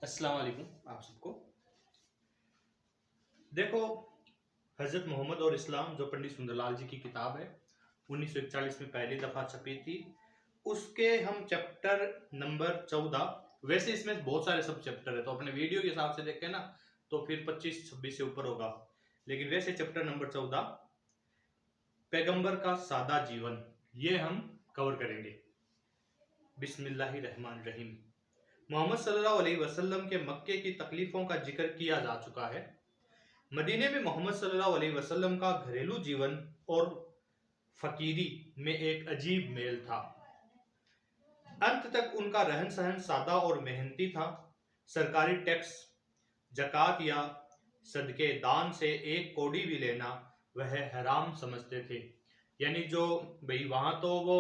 अस्सलाम वालेकुम आप सबको। देखो, हजरत मोहम्मद और इस्लाम जो पंडित सुंदरलाल जी की किताब है 1941 में पहली दफा छपी थी। उसके हम चैप्टर नंबर 14, वैसे इसमें बहुत सारे सब चैप्टर है तो अपने वीडियो के हिसाब से देखें ना तो फिर 25-26 से ऊपर होगा, लेकिन वैसे चैप्टर नंबर 14 पैगंबर का सादा जीवन, ये हम कवर करेंगे। बिस्मिल्लाहिर्रहमानिर्रहीम। मोहम्मद सल्लल्लाहु अलैहि वसल्लम के मक्के की तकलीफों का जिक्र किया जा चुका है। मदीने में मोहम्मद सल्लल्लाहु अलैहि वसल्लम का घरेलू जीवन और फकीरी में एक अजीब मेल था। अंत तक उनका रहन सहन सादा और मेहनती था। सरकारी टैक्स, जकात या सदके दान से एक कौड़ी भी लेना वह हराम समझते थे। यानी जो भाई वहां तो वो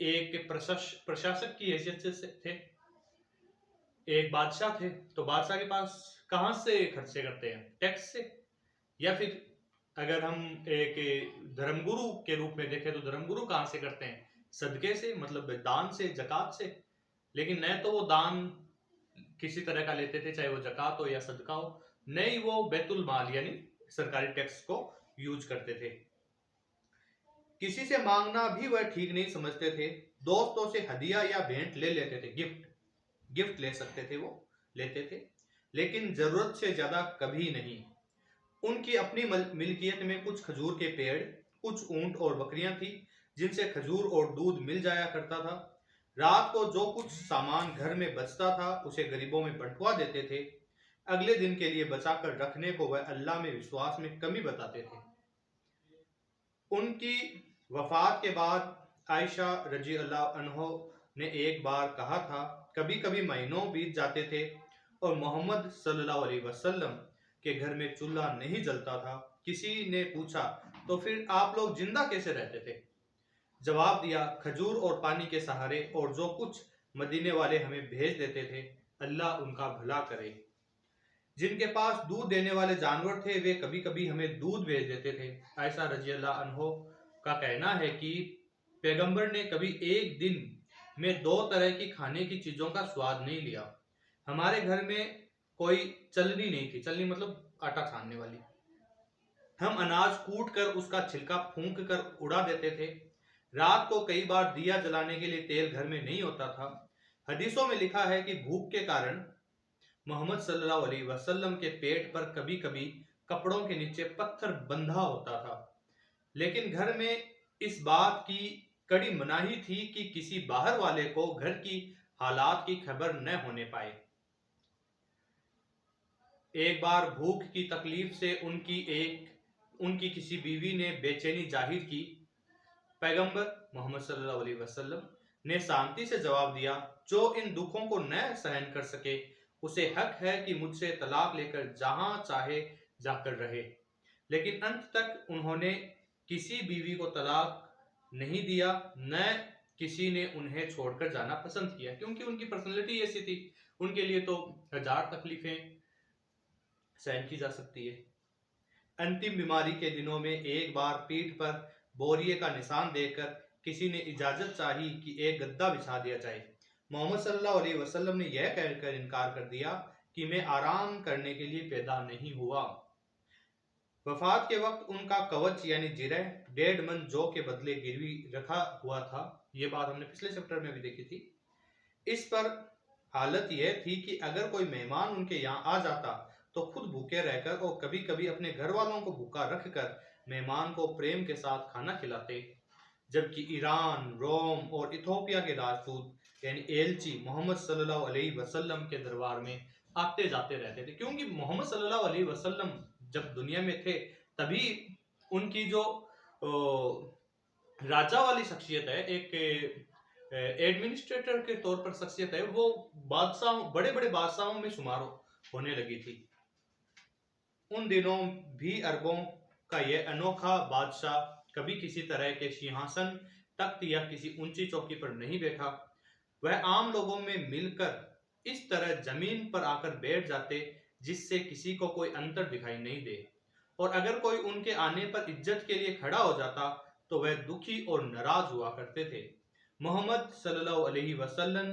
एक प्रशासक की हैसियत से थे, एक बादशाह थे, तो बादशाह के पास कहां से खर्चे करते हैं? टैक्स से। या फिर अगर हम एक धर्मगुरु के रूप में देखें तो धर्मगुरु कहां से करते हैं? सदके से, मतलब दान से, जकात से। लेकिन न तो वो दान किसी तरह का लेते थे, चाहे वो जकात हो या सदका हो, न ही वो बैतुल माल यानी सरकारी टैक्स को यूज करते थे। किसी से मांगना भी वह ठीक नहीं समझते थे। दोस्तों से हदिया या भेंट ले लेते थे, गिफ्ट ले सकते थे, वो लेते थे, लेकिन जरूरत से ज्यादा कभी नहीं। उनकी अपनी मिल्कियत में कुछ खजूर के पेड़, कुछ ऊंट और बकरियां थी जिनसे खजूर और दूध मिल जाया करता था। रात को जो कुछ सामान घर में बचता था उसे गरीबों में बंटवा देते थे। अगले दिन के लिए बचाकर रखने को वह अल्लाह में विश्वास में कमी बताते थे। उनकी वफात के बाद आयशा रजी अल्लाह अन्हो ने एक बार कहा था, कभी कभी महीनों बीत जाते थे और मोहम्मद सल्लल्लाहु अलैहि वसल्लम के घर में चूल्हा नहीं जलता था। किसी ने पूछा, तो फिर आप लोग जिंदा कैसे रहते थे? जवाब दिया, खजूर और पानी के सहारे, और जो कुछ मदीने वाले हमें भेज देते थे, अल्लाह उनका भला करे। जिनके पास दूध देने वाले जानवर थे वे कभी कभी हमें दूध भेज देते थे। आयशा रजी अल्लाह अन्हो का कहना है कि पैगंबर ने कभी एक दिन में 2 तरह की खाने की चीजों का स्वाद नहीं लिया। हमारे घर में कोई चलनी नहीं थी, चलनी मतलब आटा छानने वाली। हम अनाज कूट कर उसका छिलका फूंक कर उड़ा देते थे। रात को कई बार दिया जलाने के लिए तेल घर में नहीं होता था। हदीसों में लिखा है कि भूख के कारण मोहम्मद सल्लल्लाहु अलैहि वसल्लम के पेट पर कभी कभी कपड़ों के नीचे पत्थर बंधा होता था, लेकिन घर में इस बात की कड़ी मनाही थी कि किसी बाहर वाले को घर की हालात की खबर न होने पाए। एक बार भूख की तकलीफ से उनकी किसी बीवी ने बेचैनी जाहिर की। पैगंबर मोहम्मद सल्लल्लाहु अलैहि वसल्लम ने शांति से जवाब दिया, जो इन दुखों को न सहन कर सके उसे हक है कि मुझसे तलाक लेकर जहां चाहे जाकर रहे। लेकिन अंत तक उन्होंने किसी बीवी को तलाक नहीं दिया, न किसी ने उन्हें छोड़कर जाना पसंद किया, क्योंकि उनकी पर्सनैलिटी ऐसी थी। उनके लिए तो 1000 तकलीफें सहन की जा सकती है। अंतिम बीमारी के दिनों में एक बार पीठ पर बोरिए का निशान देकर किसी ने इजाजत चाही कि एक गद्दा बिछा दिया जाए। मोहम्मद सल्लल्लाहु अलैहि वसल्लम ने यह कहकर इनकार कर दिया कि मैं आराम करने के लिए पैदा नहीं हुआ। वफात के वक्त उनका कवच यानी जिरह 1.5 मन जौ के बदले गिरवी रखा हुआ था। यह बात हमने पिछले चैप्टर में भी देखी थी। इस पर हालत यह थी कि अगर कोई मेहमान उनके यहाँ आ जाता तो खुद भूखे रहकर और कभी कभी अपने घर वालों को भूखा रखकर मेहमान को प्रेम के साथ खाना खिलाते। जबकि ईरान, रोम और इथोपिया के राजपूत यानी एलची मोहम्मद सल्लल्लाहु अलैहि वसल्लम के दरबार में आते जाते रहते थे, क्योंकि मोहम्मद सल्लल्लाहु अलैहि वसल्लम जब दुनिया में थे तभी उनकी जो राजा वाली शख्सियत है, एक एडमिनिस्ट्रेटर के तौर पर शख्सियत है, वो बादशाह, बड़े बड़े बादशाहों में शुमार होने लगी थी। उन दिनों भी अरबों का यह अनोखा बादशाह कभी किसी तरह के सिंहासन, तख्त या किसी ऊंची चौकी पर नहीं बैठा। वह आम लोगों में मिलकर इस तरह जमीन पर आकर बैठ जाते जिससे किसी को कोई अंतर दिखाई नहीं दे, और अगर कोई उनके आने पर इज्जत के लिए खड़ा हो जाता तो वह दुखी और नाराज हुआ करते थे। मोहम्मद सल्लल्लाहु अलैहि वसल्लम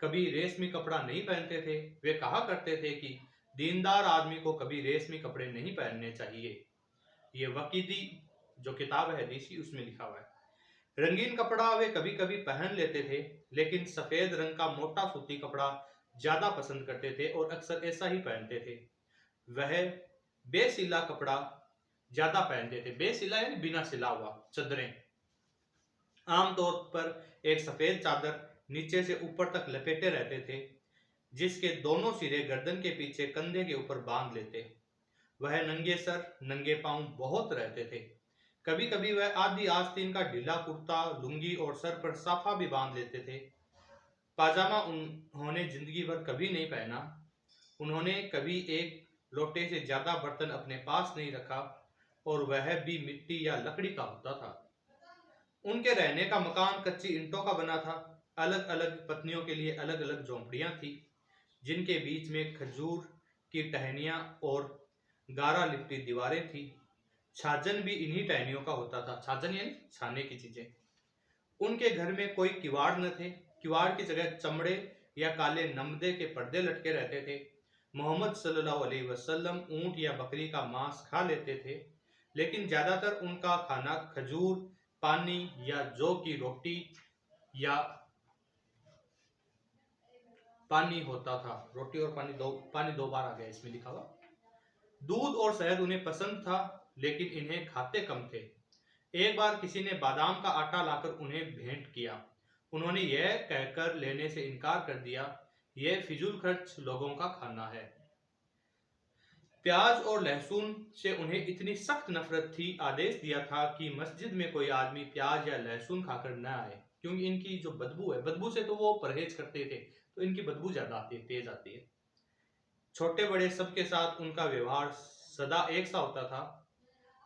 कभी रेशमी कपड़ा नहीं पहनते थे। वे कहा करते थे कि दीनदार आदमी को कभी रेशमी कपड़े नहीं पहनने चाहिए। ये वकीदी जो किताब है हदीसी, उसमें लिखा हुआ है। रंगीन कपड़ा वे कभी कभी पहन लेते थे, लेकिन सफेद रंग का मोटा सूती कपड़ा ज्यादा पसंद करते थे और अक्सर ऐसा ही पहनते थे। वह बेसिला कपड़ा ज्यादा पहनते थे। बेसिला यानी बिना सिला हुआ, चादरें। आमतौर पर एक सफेद चादर नीचे से ऊपर तक लपेटे रहते थे, जिसके दोनों सिरे गर्दन के पीछे कंधे के ऊपर बांध लेते। वह नंगे सर नंगे पांव बहुत रहते थे। कभी कभी वह आधी आस्तीन का ढीला कुर्ता, लुंगी और सर पर साफा भी बांध लेते थे। पाजामा उन्होंने जिंदगी भर कभी नहीं पहना। उन्होंने कभी एक लोटे से ज्यादा बर्तन अपने पास नहीं रखा, और वह भी मिट्टी या लकड़ी का होता था। उनके रहने का मकान कच्ची ईंटों का बना था। अलग अलग पत्नियों के लिए अलग अलग झोंपड़ियां थी, जिनके बीच में खजूर की टहनियां और गारा लिपटी दीवारें थी। छाजन भी इन्हीं टहनियों का होता था। छाजन यानी छाने की चीजें। उनके घर में कोई किवाड़ न थे। किवाड़ की जगह चमड़े या काले नमदे के पर्दे लटके रहते थे। मोहम्मद सल्लल्लाहु अलैहि वसल्लम ऊंट या बकरी का मांस खा लेते थे, लेकिन ज्यादातर उनका खाना खजूर, पानी या जौ की रोटी या पानी होता था। रोटी और पानी दो बार आ गया इसमें लिखा हुआ। दूध और शहद उन्हें पसंद था, लेकिन इन्हें खाते कम थे। एक बार किसी ने बादाम का आटा लाकर उन्हें भेंट किया। उन्होंने यह कहकर लेने से इनकार कर दिया, यह फिजूल खर्च लोगों का खाना है। प्याज और लहसुन से उन्हें इतनी सख्त नफरत थी, आदेश दिया था कि मस्जिद में कोई आदमी प्याज या लहसुन खाकर न आए, क्योंकि इनकी जो बदबू है, बदबू से तो वो परहेज करते थे, तो इनकी बदबू ज्यादा आती है, तेज आती है। छोटे बड़े सबके साथ उनका व्यवहार सदा एक सा होता था।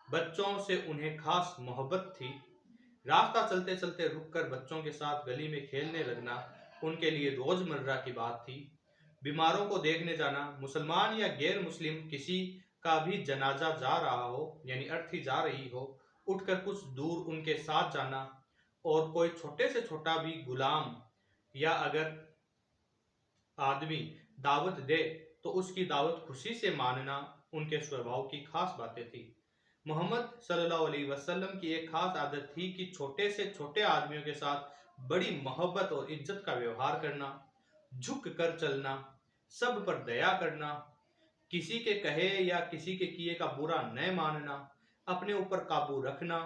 बच्चों से उन्हें खास मोहब्बत थी। रास्ता चलते चलते रुककर बच्चों के साथ गली में खेलने लगना उनके लिए रोजमर्रा की बात थी। बीमारों को देखने जाना, मुसलमान या गैर मुस्लिम किसी का भी जनाजा जा रहा हो यानी अर्थी जा रही हो, उठकर कुछ दूर उनके साथ जाना, और कोई छोटे से छोटा भी गुलाम या अगर आदमी दावत दे तो उसकी दावत खुशी से मानना उनके स्वभाव की खास बातें थी। मोहम्मद सल्लल्लाहु अलैहि वसल्लम की एक खास आदत थी कि छोटे से छोटे आदमियों के साथ बड़ी मोहब्बत और इज्जत का व्यवहार करना, झुक कर चलना, सब पर दया करना, किसी के कहे या किसी के किए का बुरा न मानना, अपने ऊपर काबू रखना,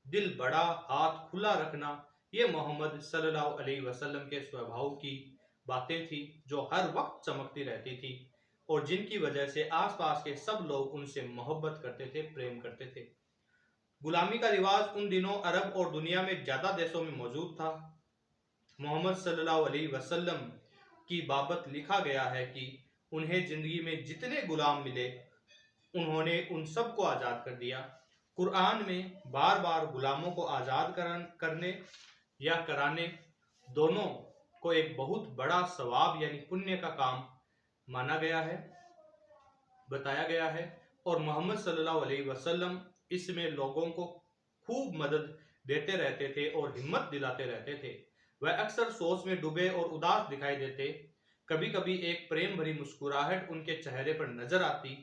दिल बड़ा हाथ खुला रखना, ये मोहम्मद सल्लल्लाहु अलैहि वसल्लम के स्वभाव की बातें थी, जो हर वक्त चमकती रहती थी और जिनकी वजह से आसपास के सब लोग उनसे मोहब्बत करते थे, प्रेम करते थे। गुलामी का रिवाज उन दिनों अरब और दुनिया में ज्यादा देशों में मौजूद था। मोहम्मद सल्लल्लाहु अलैहि वसल्लम की बाबत लिखा गया है कि उन्हें जिंदगी में जितने गुलाम मिले, उन्होंने उन सबको आजाद कर दिया। कुरान में बार बार गुलामों को आजाद करने या कराने दोनों को एक बहुत बड़ा सवाब यानी पुण्य का काम माना गया है, बताया गया है, और मोहम्मद सल्लल्लाहु अलैहि वसल्लम इसमें लोगों को खूब मदद देते रहते थे और हिम्मत दिलाते रहते थे। वह अक्सर सोच में डूबे और उदास दिखाई देते। कभी कभी एक प्रेम भरी मुस्कुराहट उनके चेहरे पर नजर आती।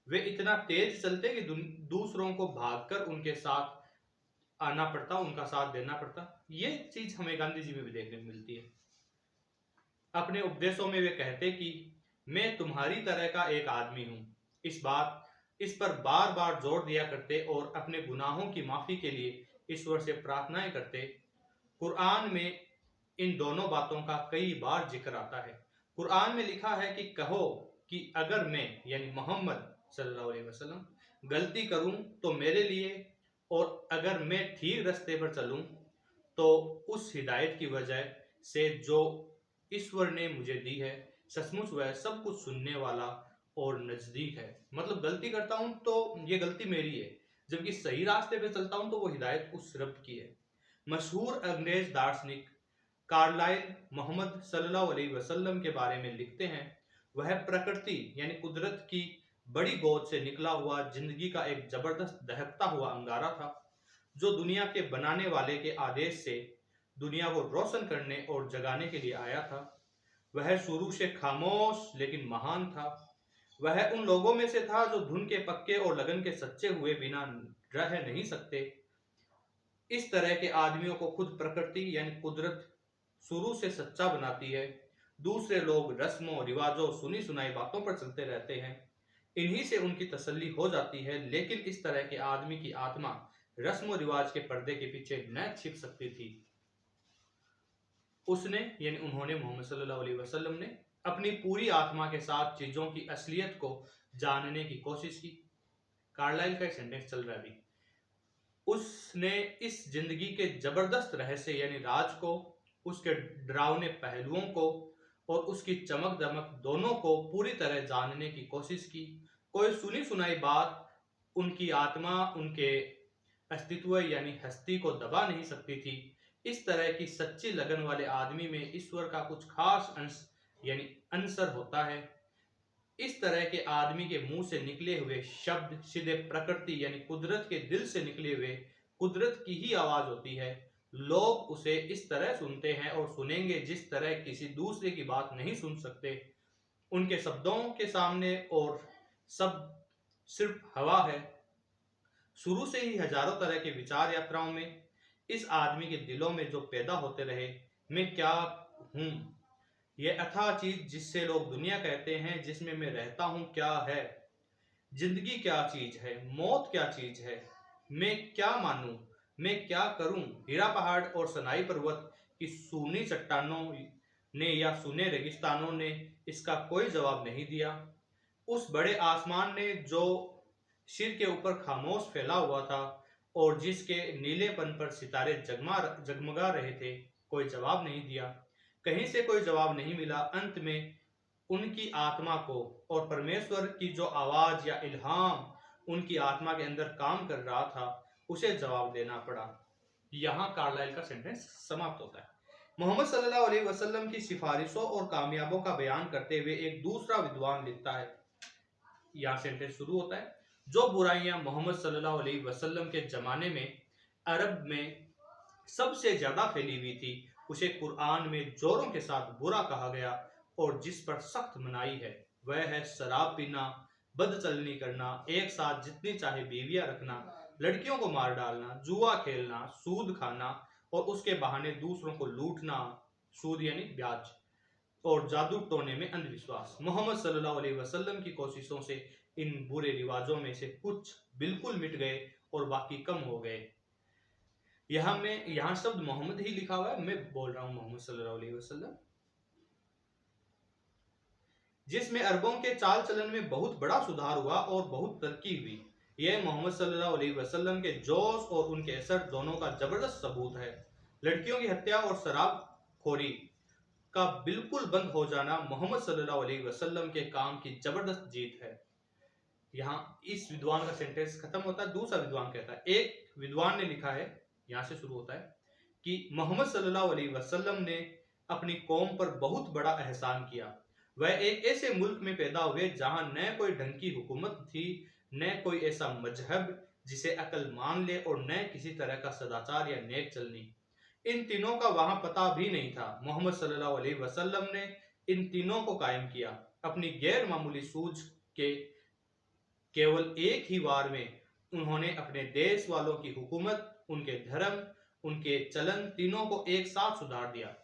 वे इतना तेज चलते कि दूसरों को भागकर उनके साथ आना पड़ता, उनका साथ देना पड़ता। ये चीज हमें गांधी जी में भी देखने को मिलती है। अपने उपदेशों में वे कहते कि मैं तुम्हारी तरह का एक आदमी हूं। इस पर बार बार जोर दिया करते और अपने गुनाहों की माफी के लिए ईश्वर से प्रार्थनाएं करते। कुरान में इन दोनों बातों का कई बार जिक्र आता है। कुरान में लिखा है कि कहो कि अगर मैं यानी मोहम्मद सल्लल्लाहु अलैहि वसल्लम गलती करूं तो मेरे लिए, और अगर मैं ठीक रास्ते पर चलूं तो उस हिदायत की वजह से जो ईश्वर ने मुझे दी है। सचमुच वह सब कुछ सुनने वाला और नजदीक है। मतलब गलती करता हूं तो ये गलती मेरी है, जबकि सही रास्ते पे चलता हूं तो वो हिदायत उस रब की है। मशहूर अंग्रेज दार्शनिक कार्लाइल मोहम्मद सल्लल्लाहु अलैहि वसल्लम के बारे में लिखते हैं, वह प्रकृति यानी कुदरत की बड़ी गोद से निकला हुआ जिंदगी का एक जबरदस्त दहकता हुआ अंगारा था, जो दुनिया के बनाने वाले के आदेश से दुनिया को रोशन करने और जगाने के लिए आया था। वह शुरू से खामोश लेकिन महान था। वह उन लोगों में से था जो धुन के पक्के और लगन के सच्चे हुए बिना रह नहीं सकते। इस तरह के आदमियों को खुद प्रकृति यानी कुदरत शुरू से सच्चा बनाती है। दूसरे लोग रस्मों रिवाजों सुनी सुनाई बातों पर चलते रहते हैं, इन्हीं से उनकी तसल्ली हो जाती है। लेकिन इस तरह के आदमी की आत्मा रस्म रिवाज के पर्दे के पीछे न छिप सकती थी। उसने यानी उन्होंने मोहम्मद सल्लल्लाहु अलैहि वसल्लम ने अपनी पूरी आत्मा के साथ चीजों की असलियत को जानने की कोशिश की। कार्लाइल का एक सेंटेंस चल रहा है अभी। उसने इस जिंदगी के जबरदस्त रहस्य यानी राज को, उसके डरावने पहलुओं को और उसकी चमक दमक दोनों को पूरी तरह जानने की कोशिश की। कोई सुनी सुनाई बात उनकी आत्मा, उनके अस्तित्व यानी हस्ती को दबा नहीं सकती थी। इस तरह की सच्ची लगन वाले आदमी में ईश्वर का कुछ खास अंश यानी अंसर होता है। इस तरह के आदमी के मुंह से निकले हुए शब्द सीधे प्रकृति यानी कुदरत के दिल से निकले हुए कुदरत की ही आवाज होती है। लोग उसे इस तरह सुनते हैं और सुनेंगे जिस तरह किसी दूसरे की बात नहीं सुन सकते। उनके शब्दों के सामने और सब सिर्फ हवा है। शुरू से ही हजारों तरह के विचार यात्राओं में इस आदमी के दिलों में जो पैदा होते रहे, मैं क्या हूं, यह अथाह चीज जिससे लोग दुनिया कहते हैं, जिसमें मैं रहता हूं क्या है, जिंदगी क्या चीज है, मौत क्या चीज है, मैं क्या मानूं, मैं क्या करूं। हीरा पहाड़ और सनाई पर्वत की सूनी चट्टानों ने या सुने रेगिस्तानों ने इसका कोई जवाब नहीं दिया। उस बड़े आसमान ने जो सिर के ऊपर खामोश फैला हुआ था और जिसके नीलेपन पर सितारे जगमगा रहे थे, कोई जवाब नहीं दिया। कहीं से कोई जवाब नहीं मिला। अंत में उनकी आत्मा को और परमेश्वर की जो आवाज या इल्हाम उनकी आत्मा के अंदर काम कर रहा था, उसे जवाब देना पड़ा। यहाँ कार्लाइल का सेंटेंस समाप्त होता है। मोहम्मद सल्लल्लाहु अलैहि वसल्लम की सिफारिशों और कामयाबों का बयान करते हुए एक दूसरा विद्वान लिखता है। यहाँ सेंटेंस शुरू होता है, जो बुराइयां मोहम्मद सल्लल्लाहु अलैहि वसल्लम के जमाने में अरब में सबसे ज्यादा फैली हुई थी, उसे कुरान में जोरों के साथ बुरा कहा गया और जिस पर सख्त मनाही है, वह है शराब पीना, बदचलनी करना, एक साथ जितनी चाहे बीवियां रखना, लड़कियों को मार डालना, जुआ खेलना, सूद खाना और उसके बहाने दूसरों को लूटना, सूद यानी ब्याज, और जादू टोने में अंधविश्वास। मोहम्मद सल्लल्लाहु अलैहि वसल्लम की कोशिशों से इन बुरे रिवाजों में से कुछ बिल्कुल मिट गए और बाकी कम हो गए। यहाँ शब्द मोहम्मद ही लिखा हुआ है, मैं बोल रहा हूं मोहम्मद सल्लल्लाहु अलैहि वसल्लम। जिसमें अरबों के चाल चलन में बहुत बड़ा सुधार हुआ और बहुत तरक्की हुई। यह मोहम्मद सल्लल्लाहु अलैहि वसल्लम के जोश और उनके असर दोनों का जबरदस्त सबूत है। लड़कियों की हत्या और शराब खोरी का बिल्कुल बंद हो जाना मोहम्मद सल्लल्लाहु अलैहि वसल्लम के काम की जबरदस्त जीत है। यहाँ इस विद्वान का सेंटेंस खत्म होता है। दूसरा विद्वान कहता है, एक विद्वान ने लिखा है, यहाँ से शुरू होता है कि मोहम्मद सल्लल्लाहु अलैहि वसल्लम ने अपनी कौम पर बहुत बड़ा एहसान किया। वह एक ऐसे मुल्क में पैदा हुए जहां न कोई ढंग की हुकूमत थी, न कोई ऐसा मजहब जिसे अकल मान ले और न किसी तरह का सदाचार या नेक चलनी। इन तीनों का वहां पता भी नहीं था। मोहम्मद सल्लल्लाहु अलैहि वसल्लम ने इन तीनों को कायम किया। अपनी गैर मामूली सूझ के केवल एक ही वार में उन्होंने अपने देश वालों की हुकूमत, उनके धर्म, उनके चलन तीनों को एक साथ सुधार दिया।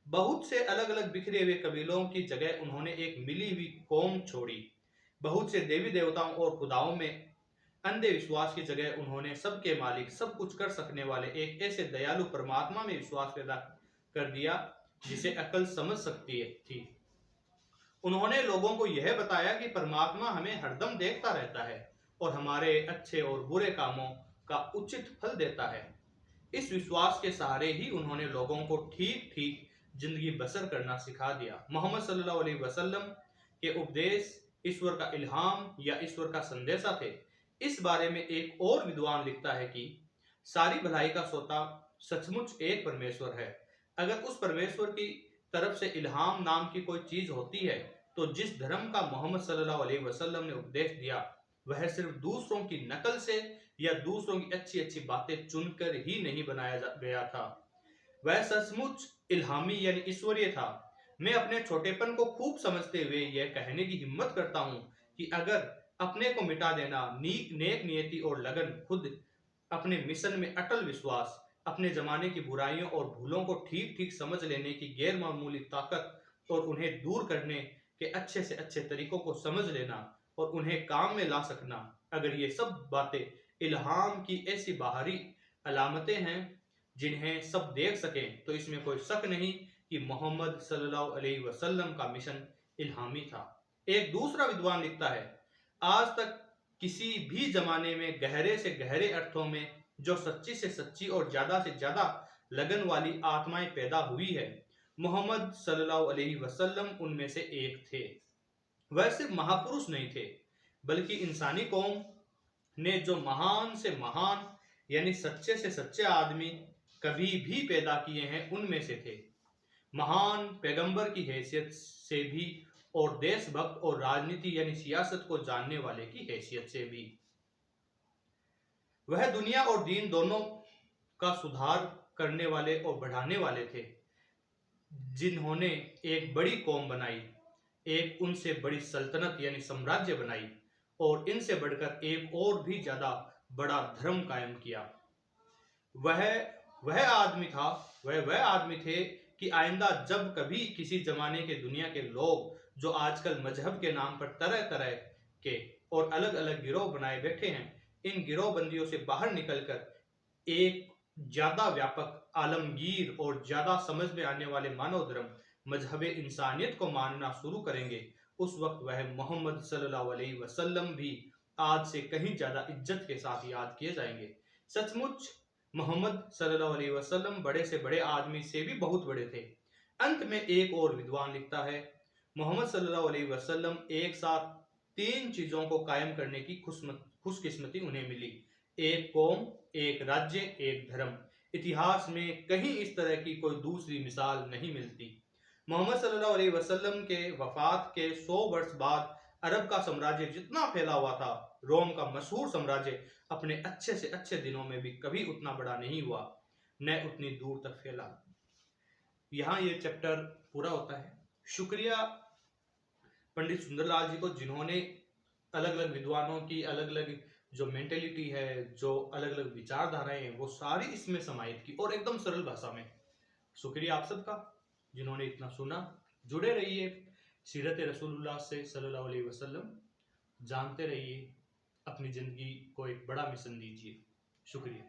बहुत से अलग अलग बिखरे हुए कबीलों की जगह उन्होंने एक मिली हुई कौम छोड़ी। बहुत से देवी देवताओं और खुदाओं में अंधे विश्वास की जगह उन्होंने सबके मालिक, सब कुछ कर सकने वाले एक ऐसे दयालु परमात्मा में विश्वास पैदा कर दिया जिसे अकल समझ सकती थी। उन्होंने लोगों को यह बताया कि परमात्मा हमें हरदम देखता रहता है और हमारे अच्छे और बुरे कामों का उचित फल देता है। इस विश्वास के सहारे ही उन्होंने लोगों को ठीक ठीक जिंदगी बसर करना सिखा दिया। मोहम्मद सल्लल्लाहु अलैहि वसल्लम के उपदेश ईश्वर का इल्हाम या ईश्वर का संदेशा थे। इस बारे में एक और विद्वान लिखता है कि सारी भलाई का सोता सचमुच एक परमेश्वर है। अगर उस परमेश्वर की तरफ से इल्हाम नाम की कोई चीज होती है, तो जिस धर्म का मोहम्मद सल्लल्लाहु अलैहि वसल्लम ने उपदेश दिया, वह सिर्फ दूसरों की नकल से या दूसरों की अच्छी अच्छी बातें चुनकर ही नहीं बनाया गया था। वह सचमुच इल्हामी यानी ईश्वरीय था। मैं अपने छोटेपन को खूब समझते हुए यह कहने की हिम्मत करता हूं कि अगर अपने को मिटा देना, नेक नियति और लगन, खुद अपने मिशन में अटल विश्वास, अपने जमाने की बुराइयों और भूलों को ठीक ठीक समझ लेने की गैर मामूली ताकत और उन्हें दूर करने के अच्छे से अच्छे तरीकों को समझ लेना और उन्हें काम में ला सकना, अगर ये सब बातें इल्हाम की ऐसी बाहरी अलामतें हैं जिन्हें सब देख सकें, तो इसमें कोई शक नहीं कि मोहम्मद सल्लल्लाहु अलैहि वसल्लम का मिशन इल्हामी था। एक दूसरा विद्वान लिखता है, आज तक किसी भी जमाने में गहरे से गहरे अर्थों में जो सच्ची से सच्ची और ज्यादा से ज्यादा लगन वाली आत्माएं पैदा हुई है, मोहम्मद सल्लल्लाहु अलैहि वसल्लम उनमें से एक थे। वह सिर्फ महापुरुष नहीं थे, बल्कि इंसानी कौम ने जो महान से महान यानी सच्चे से सच्चे आदमी कभी भी पैदा किए हैं, उनमें से थे। महान पैगंबर की हैसियत से भी और देशभक्त और राजनीति यानी सियासत को जानने वाले की हैसियत से भी। वह दुनिया और दीन दोनों का सुधार करने वाले और बढ़ाने वाले थे, जिन्होंने एक बड़ी कौम बनाई, एक उनसे बड़ी सल्तनत यानी साम्राज्य बनाई और इनसे बढ़कर एक और भी ज्यादा बड़ा धर्म कायम किया। वह वह आदमी था, वह आदमी थे कि आइंदा जब कभी किसी जमाने के दुनिया के लोग जो आजकल मजहब के नाम पर तरह तरह के और अलग अलग गिरोह बनाए बैठे हैं, इन गिरोहबंदियों से बाहर निकलकर एक ज्यादा व्यापक, आलमगीर और ज्यादा समझ में आने वाले मानव धर्म मजहब इंसानियत को मानना शुरू करेंगे, उस वक्त वह मोहम्मद सल्लल्लाहु अलैहि वसल्लम भी आज से कहीं ज्यादा इज्जत के साथ याद किए जाएंगे। सचमुच मोहम्मद सल्लल्लाहु अलैहि वसल्लम बड़े से बड़े आदमी से भी बहुत बड़े थे। अंत में एक और विद्वान लिखता है, मोहम्मद सल्लल्लाहु अलैहि वसल्लम एक साथ तीन चीजों को कायम करने की खुशकिस्मती उन्हें मिली, एक कौम, एक राज्य, एक धर्म। इतिहास में कहीं इस तरह की कोई दूसरी मिसाल नहीं मिलती। मोहम्मद सल्लल्लाहु अलैहि वसल्लम के वफात के 100 वर्ष बाद अरब का साम्राज्य जितना फैला हुआ था, रोम का मशहूर साम्राज्य अपने अच्छे से अच्छे दिनों में भी कभी उतना बड़ा नहीं हुआ, न उतनी दूर तक फैला। यहाँ ये चैप्टर पूरा होता है। शुक्रिया पंडित सुंदरलाल जी को, जिन्होंने अलग अलग विद्वानों की अलग अलग जो मेंटेलिटी है, जो अलग अलग विचारधाराएं हैं, वो सारी इसमें समाहित की और एकदम सरल भाषा में। शुक्रिया आप सबका जिन्होंने इतना सुना। जुड़े रहिए सीरत रसूलुल्लाह से सल्लल्लाहु अलैहि वसल्लम, जानते रहिए, अपनी जिंदगी को एक बड़ा मिशन दीजिए। शुक्रिया।